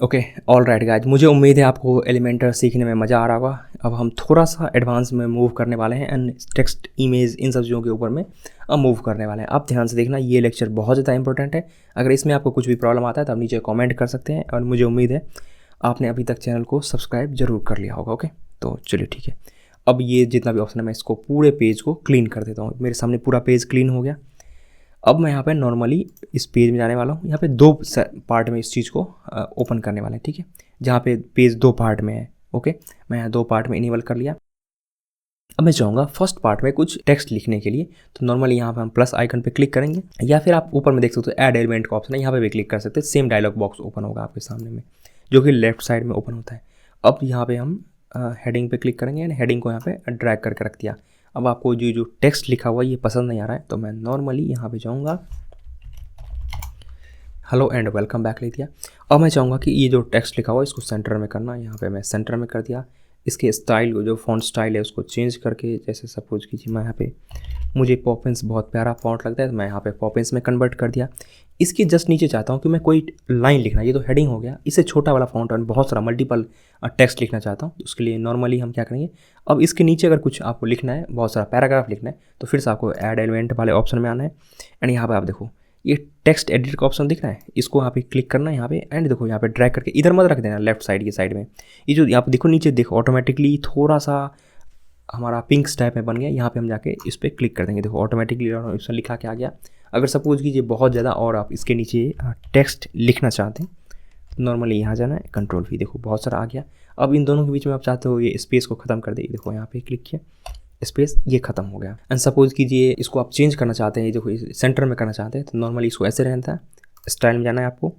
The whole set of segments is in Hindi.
ओके, ऑल राइट गाइज, मुझे उम्मीद है आपको एलिमेंटर सीखने में मज़ा आ रहा होगा। अब हम थोड़ा सा एडवांस में मूव करने वाले हैं एंड टेक्स्ट, इमेज, इन सब चीज़ों के ऊपर में अब मूव करने वाले हैं। आप ध्यान से देखना, ये लेक्चर बहुत ज़्यादा इंपॉर्टेंट है। अगर इसमें आपको कुछ भी प्रॉब्लम आता है तो आप नीचे कमेंट कर सकते हैं और मुझे उम्मीद है आपने अभी तक चैनल को सब्सक्राइब जरूर कर लिया होगा। ओके, तो चलिए ठीक है। अब ये जितना भी ऑप्शन है मैं इसको पूरे पेज को क्लीन कर देता हूँ। मेरे सामने पूरा पेज क्लीन हो गया। अब मैं यहाँ पे नॉर्मली इस पेज में जाने वाला हूँ। यहाँ पे दो पार्ट में इस चीज़ को ओपन करने वाले हैं, ठीक है, जहाँ पे पेज दो पार्ट में है। ओके, मैं यहाँ दो पार्ट में इनेबल कर लिया। अब मैं चाहूँगा फर्स्ट पार्ट में कुछ टेक्स्ट लिखने के लिए, तो नॉर्मली यहाँ पे हम प्लस आइकन पे क्लिक करेंगे, या फिर आप ऊपर में देख सकते हो ऐड एलिमेंट का ऑप्शन है, यहाँ पे भी क्लिक कर सकते हैं। सेम डायलॉग बॉक्स ओपन होगा आपके सामने में, जो कि लेफ्ट साइड में ओपन होता है। अब यहाँ पे हम हेडिंग पे क्लिक करेंगे एंड हेडिंग को यहाँ पे ड्रैग करके रख दिया। अब आपको जो टेक्स्ट लिखा हुआ है ये पसंद नहीं आ रहा है, तो मैं नॉर्मली यहाँ पे जाऊँगा, हेलो एंड वेलकम बैक लिख दिया। अब मैं चाहूँगा कि ये जो टेक्स्ट लिखा हुआ है इसको सेंटर में करना। यहाँ पे मैं सेंटर में कर दिया। इसके स्टाइल को, जो फॉन्ट स्टाइल है उसको चेंज करके, जैसे सपोज कीजिए मैं यहाँ पे, मुझे पॉपिंस बहुत प्यारा फॉन्ट लगता है तो मैं यहाँ पे पॉपिंस में कन्वर्ट कर दिया। इसके जस्ट नीचे चाहता हूँ कि मैं कोई लाइन लिखना, ये तो हेडिंग हो गया, इससे छोटा वाला फॉन्ट और बहुत सारा मल्टीपल टेक्स्ट लिखना चाहता हूँ। उसके लिए नॉर्मली हम क्या करेंगे, अब इसके नीचे अगर कुछ आपको लिखना है, बहुत सारा पैराग्राफ लिखना है, तो फिर से आपको ऐड एलिमेंट वाले ऑप्शन में आना है एंड यहाँ पे आप देखो ये टेक्स्ट एडिट का ऑप्शन दिख रहा है, इसको यहाँ पे क्लिक करना है यहाँ पे एंड देखो यहाँ पे ड्रैग करके इधर मत रख देना, लेफ्ट साइड की साइड में। ये जो यहाँ पे देखो नीचे देखो ऑटोमेटिकली थोड़ा सा हमारा पिंक टाइप में बन गया। यहाँ पे हम जाके इस पर क्लिक कर देंगे, देखो ऑटोमेटिकली ऑप्शन लिखा के आ गया। अगर सपोज कीजिए बहुत ज़्यादा और आप इसके नीचे टेक्स्ट लिखना चाहते हैं तो नॉर्मली यहाँ जाना है, कंट्रोल भी, देखो बहुत सारा आ गया। अब इन दोनों के बीच में आप चाहते हो ये स्पेस को ख़त्म कर दे, देखो यहाँ पे क्लिक किया, स्पेस, ये खत्म हो गया। एंड सपोज कीजिए इसको आप चेंज करना चाहते हैं, देखो सेंटर में करना चाहते हैं, तो नॉर्मली इसको ऐसे रहता है, स्टाइल में जाना है आपको,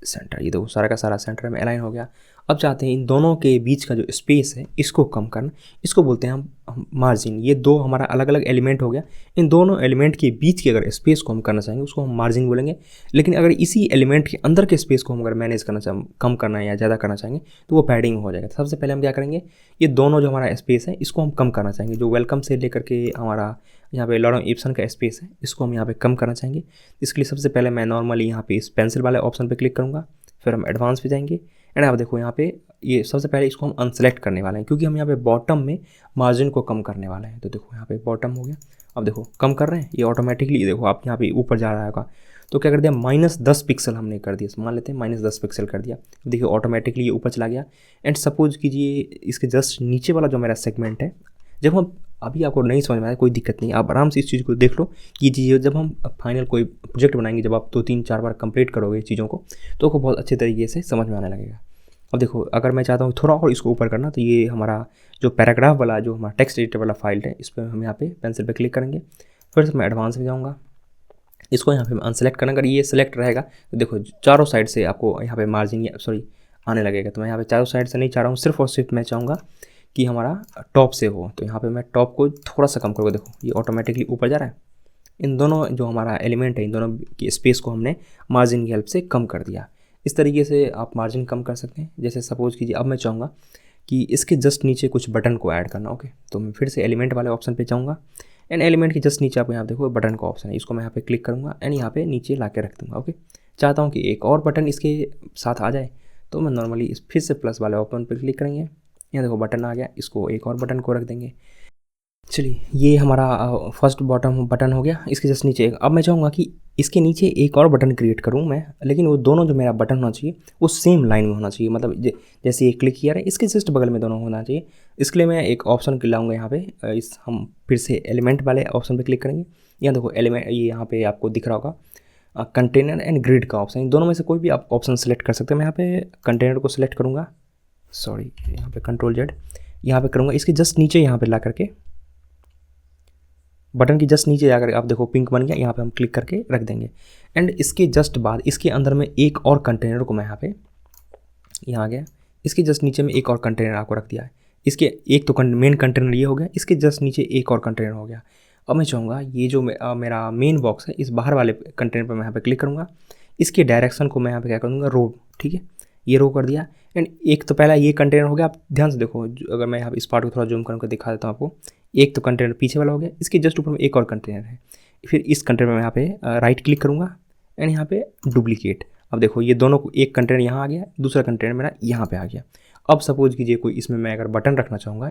सेंटर, ये देखो सारा का सारा सेंटर में अलाइन हो गया। अब चाहते हैं इन दोनों के बीच का जो स्पेस है इसको कम करना, इसको बोलते हैं हम मार्जिन। ये दो हमारा अलग अलग एलिमेंट हो गया, इन दोनों एलिमेंट के बीच के अगर स्पेस को हम करना चाहेंगे उसको हम मार्जिन बोलेंगे। लेकिन अगर इसी एलिमेंट के अंदर के स्पेस को हम अगर मैनेज करना चाहें, कम करना है या ज़्यादा करना चाहेंगे, तो वो पैडिंग हो जाएगा। सबसे पहले हम क्या करेंगे, ये दोनों जो हमारा स्पेस है इसको हम कम करना चाहेंगे। जो वेलकम से लेकर के हमारा यहाँ पे लॉरेंस इप्सन का स्पेस है इसको हम यहाँ पे कम करना चाहेंगे। इसके लिए सबसे पहले मैं नॉर्मली यहाँ पे इस पेंसिल वाले ऑप्शन पे क्लिक करूँगा, फिर हम एडवांस पे जाएंगे एंड आप देखो यहाँ पे ये सबसे पहले इसको हम अनसेलेक्ट करने वाले हैं, क्योंकि हम यहाँ पे बॉटम में मार्जिन को कम करने वाले हैं। तो देखो यहाँ पे बॉटम हो गया। अब देखो कम कर रहे हैं ये ऑटोमेटिकली, देखो आप यहाँ पे ऊपर जा रहा होगा, तो क्या कर दिया, -10 पिक्सल हमने कर दिया, मान लेते हैं -10 पिक्सल कर दिया। देखिए ऑटोमेटिकली ये ऊपर चला गया। एंड सपोज कीजिए इसके जस्ट नीचे वाला जो मेरा सेगमेंट है, जब हम, अभी आपको नहीं समझ में आया कोई दिक्कत नहीं, आप आराम से इस चीज़ को देख लो कि चीज़ जब हम फाइनल कोई प्रोजेक्ट बनाएंगे, जब आप 2-3-4 बार कंप्लीट करोगे चीज़ों को, तो आपको बहुत अच्छे तरीके से समझ में आने लगेगा। अब देखो अगर मैं चाहता हूँ थोड़ा और इसको ऊपर करना, तो ये हमारा जो पैराग्राफ वाला, जो हमारा टेक्स्ट एडिटर वाला फाइल है, इस पर हम यहाँ पे पेंसिल पे क्लिक करेंगे, फिर से मैं एडवांस में जाऊँगा, इसको यहाँ पे अनसेलेक्ट करना। अगर ये सिलेक्ट रहेगा तो देखो चारों साइड से आपको यहाँ पे मार्जिन आने लगेगा। तो मैं यहाँ पे चारों साइड से नहीं चाह रहा हूँ, सिर्फ और सिर्फ मैं चाहूँगा कि हमारा टॉप से हो। तो यहाँ पे मैं टॉप को थोड़ा सा कम करूँगा, देखो ये ऑटोमेटिकली ऊपर जा रहा है। इन दोनों जो हमारा एलिमेंट है, इन दोनों की स्पेस को हमने मार्जिन की हेल्प से कम कर दिया। इस तरीके से आप मार्जिन कम कर सकते हैं। जैसे सपोज कीजिए अब मैं चाहूँगा कि इसके जस्ट नीचे कुछ बटन को ऐड करना। ओके, तो मैं फिर से एलिमेंट वाले ऑप्शन पे जाऊँगा एंड एलिमेंट के जस्ट नीचे आपको यहाँ देखो बटन का ऑप्शन है, इसको मैं यहाँ पे क्लिक करूँगा एंड यहाँ पे नीचे ला के रख दूँगा। ओके, चाहता हूँ कि एक और बटन इसके साथ आ जाए, तो मैं नॉर्मली फिर से प्लस वाले ऑप्शन पर क्लिक करेंगे, यहाँ देखो बटन आ गया, इसको एक और बटन को रख देंगे। चलिए ये हमारा फर्स्ट बॉटम बटन हो गया, इसके जस्ट नीचे। अब मैं चाहूँगा कि इसके नीचे एक और बटन क्रिएट करूँ मैं, लेकिन वो दोनों जो मेरा बटन होना चाहिए वो सेम लाइन में होना चाहिए, मतलब जैसे ये क्लिक किया है इसके जस्ट बगल में दोनों होना चाहिए। इसके लिए मैं एक ऑप्शन लाऊंगा यहाँ पे, हम फिर से एलिमेंट वाले ऑप्शन पे क्लिक करेंगे। यहाँ देखो एलिमेंट, ये यहाँ पे आपको दिख रहा होगा कंटेनर एंड ग्रिड का ऑप्शन, इन दोनों में से कोई भी आप ऑप्शन सेलेक्ट कर सकते हैं। मैं यहाँ पे कंटेनर को सिलेक्ट करूँगा, सॉरी यहाँ पे Ctrl+Z यहाँ पे करूँगा। इसके जस्ट नीचे यहाँ पे ला करके बटन की जस्ट नीचे जाकर आप देखो पिंक बन गया, यहाँ पे हम क्लिक करके रख देंगे। एंड इसके जस्ट बाद इसके अंदर में एक और कंटेनर को मैं यहाँ पे, यहाँ आ गया, इसके जस्ट नीचे में एक और कंटेनर आपको रख दिया है। इसके एक तो मेन कंटेनर ये हो गया, इसके जस्ट नीचे एक और कंटेनर हो गया। अब मैं चाहूँगा ये जो मेरा मेन बॉक्स है, इस बाहर वाले कंटेनर पर मैं यहाँ पे क्लिक करूँगा, इसके डायरेक्शन को मैं यहाँ पे क्या करूँगा, रो, ठीक है, ये रो कर दिया। एंड एक तो पहला ये कंटेनर हो गया, आप ध्यान से देखो, अगर मैं यहाँ इस पार्ट को थोड़ा जूम करके दिखा देता हूँ आपको, एक तो कंटेनर पीछे वाला हो गया, इसके जस्ट ऊपर में एक और कंटेनर है। फिर इस कंटेनर में यहाँ पे राइट क्लिक करूँगा एंड यहाँ पे डुप्लीकेट। अब देखो ये दोनों को, एक कंटेनर यहाँ आ गया, दूसरा कंटेनर मेरा यहाँ पे आ गया। अब सपोज कीजिए कोई इसमें मैं अगर बटन रखना चाहूँगा,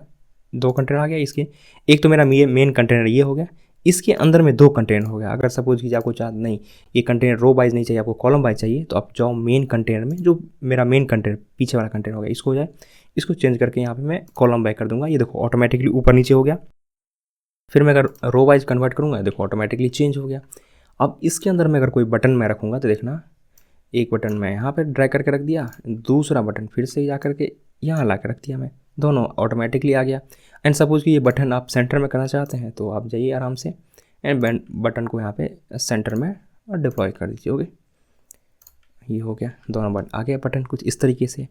2 कंटेनर आ गया इसके, एक तो मेरा मेन कंटेनर ये हो गया, इसके अंदर में 2 कंटेनर हो गया। अगर सपोज कीजिए आपको नहीं ये कंटेनर रो वाइज नहीं चाहिए, आपको कॉलम वाइज चाहिए, तो आप जाओ मेन कंटेनर में, जो मेरा मेन कंटेनर पीछे वाला कंटेनर हो गया इसको हो जाए, इसको चेंज करके यहाँ पे मैं कॉलम वाइज कर दूंगा। ये देखो ऑटोमेटिकली ऊपर नीचे हो गया। फिर मैं अगर रो वाइज कन्वर्ट करूँगा, देखो ऑटोमेटिकली चेंज हो गया। अब इसके अंदर मैं अगर कोई बटन मैं रखूँगा तो देखना, एक बटन मैं यहाँ पे ड्रैग करके रख दिया, दूसरा बटन फिर से जा करके यहाँ ला के रख दिया मैं, दोनों ऑटोमेटिकली आ गया। एंड सपोज कि ये बटन आप सेंटर में करना चाहते हैं तो आप जाइए आराम से एंड बटन को यहाँ पे सेंटर में डिप्लॉय कर दीजिए। ओके, ये हो गया, दोनों बटन आ गया बटन कुछ इस तरीके से।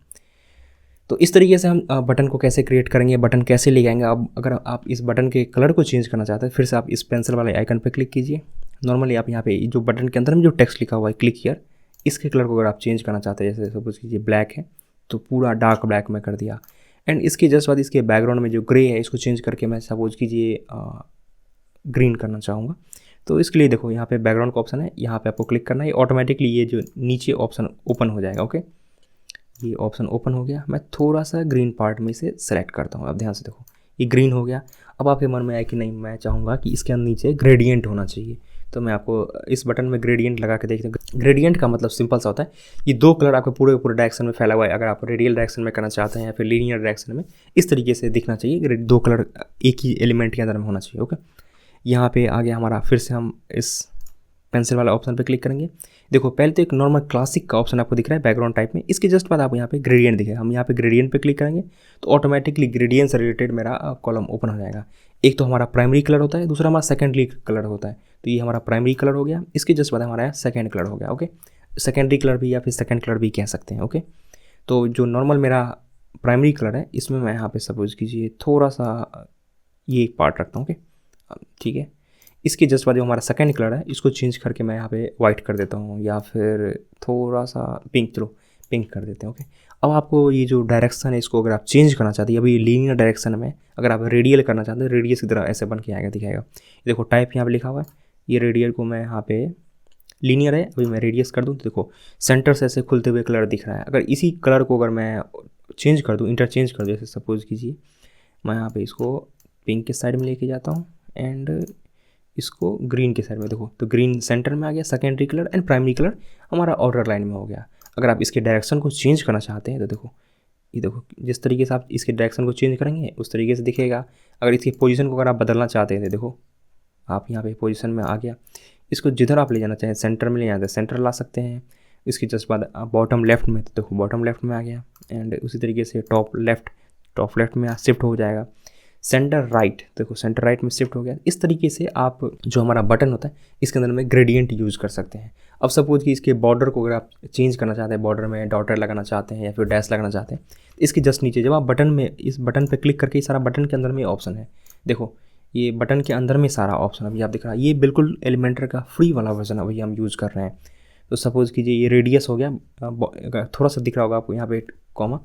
तो इस तरीके से हम बटन को कैसे क्रिएट करेंगे, बटन कैसे ले आएंगे। अब अगर आप इस बटन के कलर को चेंज करना चाहते हैं, फिर से आप इस पेंसिल वाले आइकन पर क्लिक कीजिए। नॉर्मली आप यहाँ पे जो बटन के अंदर में जो टेक्स्ट लिखा हुआ है क्लिक हियर, इसके कलर को अगर आप चेंज करना चाहते हैं, जैसे सपोज कीजिए ब्लैक है तो पूरा डार्क ब्लैक में कर दिया। एंड इसके जस्ट बाद इसके बैकग्राउंड में जो ग्रे है इसको चेंज करके मैं सपोज कीजिए ग्रीन करना चाहूँगा। तो इसके लिए देखो यहाँ पे बैकग्राउंड का ऑप्शन है, यहाँ पे आपको क्लिक करना है, ऑटोमेटिकली ये जो नीचे ऑप्शन ओपन हो जाएगा। ओके, ये ऑप्शन ओपन हो गया। मैं थोड़ा सा ग्रीन पार्ट में से सेलेक्ट करता हूँ। अब ध्यान से देखो ये ग्रीन हो गया। अब आपके मन में आया कि नहीं मैं चाहूँगा कि इसके अंदर नीचे ग्रेडियंट होना चाहिए, तो मैं आपको इस बटन में ग्रेडियंट लगा के देखते हैं। ग्रेडियंट का मतलब सिंपल सा होता है, ये 2 कलर आपके पूरे डायरेक्शन में फैला हुआ है। अगर आप रेडियल डायरेक्शन में करना चाहते हैं या फिर लीनियर डायरेक्शन में, इस तरीके से दिखना चाहिए, 2 कलर एक ही एलिमेंट के अंदर में होना चाहिए। ओके, यहाँ पे आ गया हमारा। फिर से हम इस पेंसिल वाला ऑप्शन पे क्लिक करेंगे। देखो पहले तो एक नॉर्मल क्लासिक का ऑप्शन आपको दिख रहा है बैकग्राउंड टाइप में, इसके जस्ट बाद आप यहाँ पे ग्रेडियंट दिखेगा। हम यहाँ पे ग्रेडियंट पे क्लिक करेंगे तो ऑटोमेटिकली ग्रेडियंट से रिलेटेड मेरा कॉलम ओपन हो जाएगा। एक तो हमारा प्राइमरी कलर होता है, दूसरा हमारा सेकेंडरी कलर होता है। तो ये हमारा प्राइमरी कलर हो गया, इसके जस्ट बाद हमारा सेकेंड कलर हो गया। ओके, सेकेंडरी कलर भी या फिर सेकेंड कलर भी कह सकते हैं। ओके, तो जो नॉर्मल मेरा प्राइमरी कलर है इसमें मैं यहाँ पे सपोज कीजिए थोड़ा सा ये एक पार्ट रखता हूँ। ओके, ठीक है। इसके जस्ट बाद जो हमारा सेकेंड कलर है इसको चेंज करके मैं यहाँ पे वाइट कर देता हूँ, या फिर थोड़ा सा पिंक, चलो पिंक कर देते हैं। ओके, अब आपको ये जो डायरेक्शन है इसको अगर आप चेंज करना चाहते हैं, अभी लीनियर डायरेक्शन में अगर आप रेडियल करना चाहते हैं, रेडियस की तरह ऐसे बन के आएगा, दिखाएगा। देखो टाइप यहाँ पे लिखा हुआ है, ये रेडियल को मैं यहाँ पे लीनियर है, अभी मैं रेडियस कर दूँ तो देखो सेंटर से ऐसे खुलते हुए कलर दिख रहा है। अगर इसी कलर को अगर मैं चेंज कर दूँ, इंटरचेंज कर दूँ, जैसे सपोज कीजिए मैं यहाँ पे इसको पिंक के साइड में लेके जाता हूँ एंड इसको ग्रीन के साइड में, देखो तो ग्रीन सेंटर में आ गया, secondary colour and primary colour हमारा ऑर्डर लाइन में हो गया। अगर आप इसके डायरेक्शन को चेंज करना चाहते हैं तो देखो ये देखो जिस तरीके से आप इसके डायरेक्शन को चेंज करेंगे उस तरीके से दिखेगा। अगर इसकी पोजीशन को अगर आप बदलना चाहते हैं तो देखो आप यहाँ पे पोजीशन में आ गया, इसको जिधर आप ले जाना चाहें सेंटर में ले जाते हैं सेंटर ला सकते हैं। इसके जस्ट बाद बॉटम लेफ्ट में, तो देखो बॉटम लेफ्ट में आ गया एंड उसी तरीके से टॉप लेफ्ट में शिफ्ट हो जाएगा। सेंटर राइट, देखो सेंटर राइट में शिफ्ट हो गया। इस तरीके से आप जो हमारा बटन होता है इसके अंदर में ग्रेडियंट यूज़ कर सकते हैं। अब सपोज कि इसके बॉर्डर को अगर आप चेंज करना चाहते हैं, बॉर्डर में डॉटर लगाना चाहते हैं या फिर डैश लगाना चाहते हैं, इसके जस्ट नीचे जब आप बटन में इस बटन पे क्लिक करके सारा बटन के अंदर में ऑप्शन है, देखो ये बटन के अंदर में सारा ऑप्शन अभी आप दिख रहा है। ये बिल्कुल एलिमेंटर का फ्री वाला वर्जन अभी हम यूज़ कर रहे हैं। तो सपोज़ कीजिए ये रेडियस हो गया, थोड़ा सा दिख रहा होगा आपको यहाँ पे कॉमा।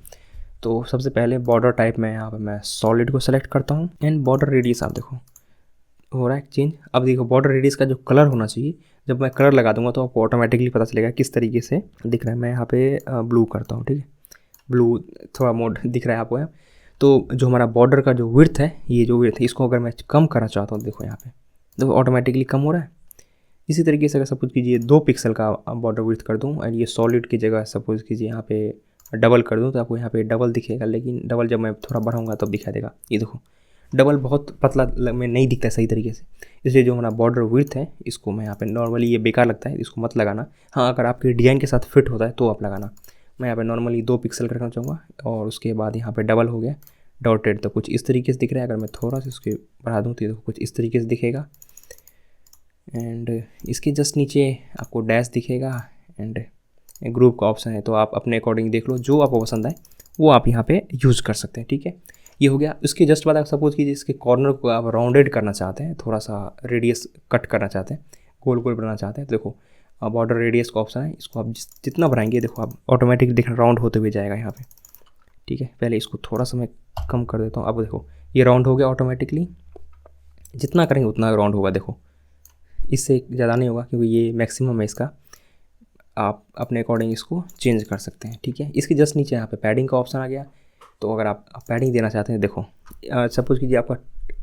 तो सबसे पहले बॉर्डर टाइप में यहाँ पे मैं सॉलिड को सेलेक्ट करता हूँ एंड बॉर्डर रेडियस आप देखो हो रहा है चेंज। अब देखो बॉर्डर रेडियस का जो कलर होना चाहिए, जब मैं कलर लगा दूंगा तो आपको ऑटोमेटिकली पता चलेगा किस तरीके से दिख रहा है। मैं यहाँ पे ब्लू करता हूँ, ठीक है, ब्लू थोड़ा मोड दिख रहा है आपको। तो जो हमारा बॉर्डर का जो विड्थ है, ये जो विड्थ है इसको अगर मैं कम करना चाहता हूँ, देखो यहाँ पे देखो ऑटोमेटिकली कम हो रहा है। इसी तरीके से अगर सपोज कीजिए 2 पिक्सल का बॉर्डर विड्थ कर दूँ एंड ये सॉलिड की जगह सपोज कीजिए यहाँ पे डबल कर दूँ तो आपको यहाँ पे डबल दिखेगा, लेकिन डबल जब मैं थोड़ा बढ़ाऊँगा तब दिखा देगा। ये देखो डबल बहुत पतला में नहीं दिखता है सही तरीके से, इसलिए जो हमारा बॉर्डर विड्थ है इसको मैं यहाँ पे नॉर्मली, ये बेकार लगता है इसको मत लगाना। हाँ अगर आपके डिज़ाइन के साथ फिट होता है तो आप लगाना। मैं यहाँ पे नॉर्मली 2 पिक्सल रखना चाहूँगा और उसके बाद यहाँ पे डबल हो गया डॉटेड, तो कुछ इस तरीके से दिख रहा है। अगर मैं थोड़ा सा इसके बढ़ा दूँ तो ये कुछ इस तरीके से दिखेगा एंड इसके जस्ट नीचे आपको डैश दिखेगा एंड ग्रुप का ऑप्शन है। तो आप अपने अकॉर्डिंग देख लो, जो आपको पसंद आए वो आप यहाँ पे यूज़ कर सकते हैं, ठीक है। ये हो गया। उसके जस्ट बाद आप सपोज कीजिए इसके कॉर्नर को आप राउंडेड करना चाहते हैं, थोड़ा सा रेडियस कट करना चाहते हैं, गोल गोल बनाना चाहते हैं, तो देखो बॉर्डर रेडियस का ऑप्शन है, इसको आप जितना बढ़ाएंगे देखो आप ऑटोमेटिक देखना राउंड होते हुए जाएगा यहाँ पे, ठीक है। पहले इसको थोड़ा सा मैं कम कर देता हूँ। अब देखो ये राउंड हो गया ऑटोमेटिकली, जितना करेंगे उतना राउंड होगा। देखो इससे ज़्यादा नहीं होगा क्योंकि ये मैक्सिमम है इसका। आप अपने अकॉर्डिंग इसको चेंज कर सकते हैं। ठीक है, इसके जस्ट नीचे यहाँ पे पैडिंग का ऑप्शन आ गया। तो अगर आप पैडिंग देना चाहते हैं, देखो सपोज़ कीजिए आपका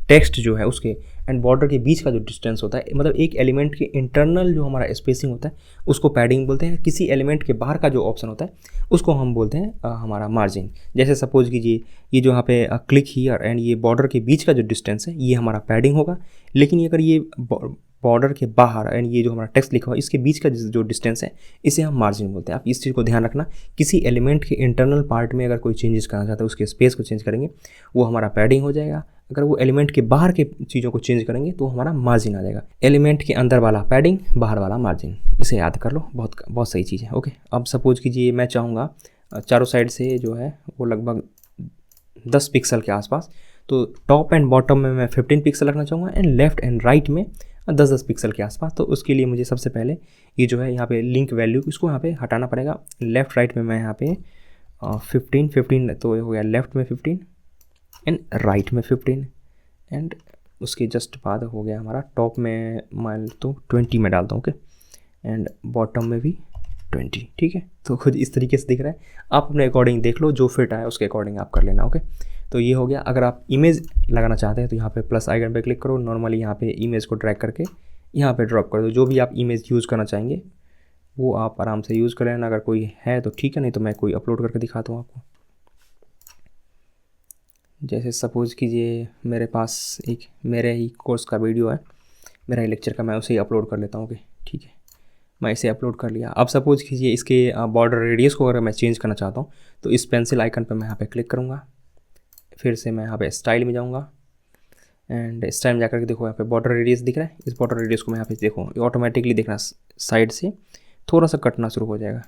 टेक्स्ट जो है उसके एंड बॉर्डर के बीच का जो डिस्टेंस होता है, मतलब एक एलिमेंट के इंटरनल जो हमारा स्पेसिंग होता है उसको पैडिंग बोलते हैं। किसी एलिमेंट के बाहर का जो ऑप्शन होता है उसको हम बोलते हैं हमारा मार्जिन। जैसे सपोज कीजिए ये जो यहाँ पे क्लिक हियर एंड ये बॉर्डर के बीच का जो डिस्टेंस है ये हमारा पैडिंग होगा। लेकिन अगर ये बॉर्डर के बाहर एंड ये जो हमारा टेक्स्ट लिखा हुआ है इसके बीच का जो डिस्टेंस है इसे हम मार्जिन बोलते हैं। आप इस चीज़ को ध्यान रखना, किसी एलिमेंट के इंटरनल पार्ट में अगर कोई चेंजेस करना चाहते हैं उसके स्पेस को चेंज करेंगे वो हमारा पैडिंग हो जाएगा। अगर वो एलिमेंट के बाहर के चीज़ों को चेंज करेंगे तो हमारा मार्जिन आ जाएगा। एलिमेंट के अंदर वाला पैडिंग, बाहर वाला मार्जिन, इसे याद कर लो, बहुत बहुत सही चीज़ है। ओके, अब सपोज कीजिए मैं चाहूँगा चारों साइड से जो है वो लगभग 10 पिक्सल के आसपास, तो टॉप एंड बॉटम में मैं 15 पिक्सल रखना चाहूँगा एंड लेफ्ट एंड राइट में 10-10 पिक्सल के आसपास। तो उसके लिए मुझे सबसे पहले ये जो है यहाँ पे लिंक वैल्यू इसको यहाँ पे हटाना पड़ेगा। लेफ़्ट राइट में मैं यहाँ पे 15 तो ये हो गया लेफ़्ट में 15 एंड राइट में 15 एंड उसके जस्ट बाद हो गया हमारा टॉप में मान तो 20 में डालता हूँ। ओके, एंड बॉटम में भी 20। ठीक है, तो खुद इस तरीके से दिख रहा है। आप अपने अकॉर्डिंग देख लो, जो फिट आए उसके अकॉर्डिंग आप कर लेना। ओके, तो ये हो गया। अगर आप इमेज लगाना चाहते हैं तो यहाँ पे प्लस आइकन पे क्लिक करो। नॉर्मली यहाँ पे इमेज को ड्रैग करके यहाँ पे ड्रॉप कर दो। जो भी आप इमेज यूज़ करना चाहेंगे वो आप आराम से यूज़ कर लेना। अगर कोई है तो ठीक है, नहीं तो मैं कोई अपलोड करके दिखाता हूँ आपको। जैसे सपोज़ कीजिए मेरे पास एक मेरे ही कोर्स का वीडियो है, मेरा ही लेक्चर का, मैं उसे ही अपलोड कर लेता हूँ। ओके, ठीक है, मैं इसे अपलोड कर लिया। अब सपोज़ कीजिए इसके बॉर्डर रेडियस को अगर मैं चेंज करना चाहता हूँ तो इस पेंसिल आइकन पर मैं यहाँ पे क्लिक करूँगा। फिर से मैं यहाँ पे स्टाइल में जाऊँगा एंड स्टाइल में जाकर के देखो यहाँ पे बॉर्डर रेडियस दिख रहा है। इस बॉर्डर रेडियस को मैं यहाँ पे देखो ऑटोमेटिकली देखना साइड से थोड़ा सा कटना शुरू हो जाएगा।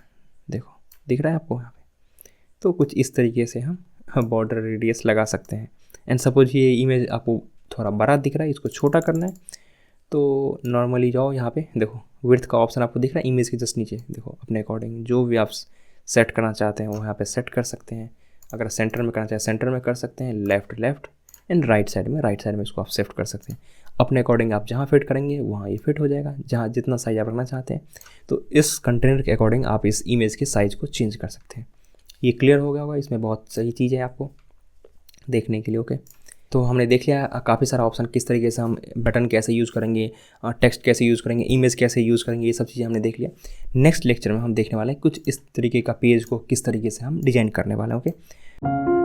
देखो दिख रहा है आपको यहाँ पे। तो कुछ इस तरीके से हम बॉर्डर रेडियस लगा सकते हैं। एंड सपोज ये इमेज आपको थोड़ा बड़ा दिख रहा है, इसको छोटा करना है तो नॉर्मली जाओ यहाँ पे, देखो विड्थ का ऑप्शन आपको दिख रहा है इमेज के जस्ट नीचे। देखो अपने अकॉर्डिंग जो भी आप सेट करना चाहते हैं वो यहाँ पे सेट कर सकते हैं। अगर सेंटर में करना चाहें सेंटर में कर सकते हैं, लेफ्ट एंड राइट साइड में इसको आप शिफ्ट कर सकते हैं। अपने अकॉर्डिंग आप जहाँ फिट करेंगे वहाँ ये फिट हो जाएगा, जहाँ जितना साइज आप रखना चाहते हैं। तो इस कंटेनर के अकॉर्डिंग आप इस इमेज के साइज़ को चेंज कर सकते हैं। ये क्लियर हो गया होगा, इसमें बहुत सही चीज़ है आपको देखने के लिए। ओके, तो हमने देख लिया काफ़ी सारा ऑप्शन, किस तरीके से हम बटन कैसे यूज़ करेंगे, टेक्स्ट कैसे यूज़ करेंगे, इमेज कैसे यूज़ करेंगे, ये सब चीज़ें हमने देख लिया। नेक्स्ट लेक्चर में हम देखने वाले हैं कुछ इस तरीके का पेज को किस तरीके से हम डिज़ाइन करने वाले हैं। ओके।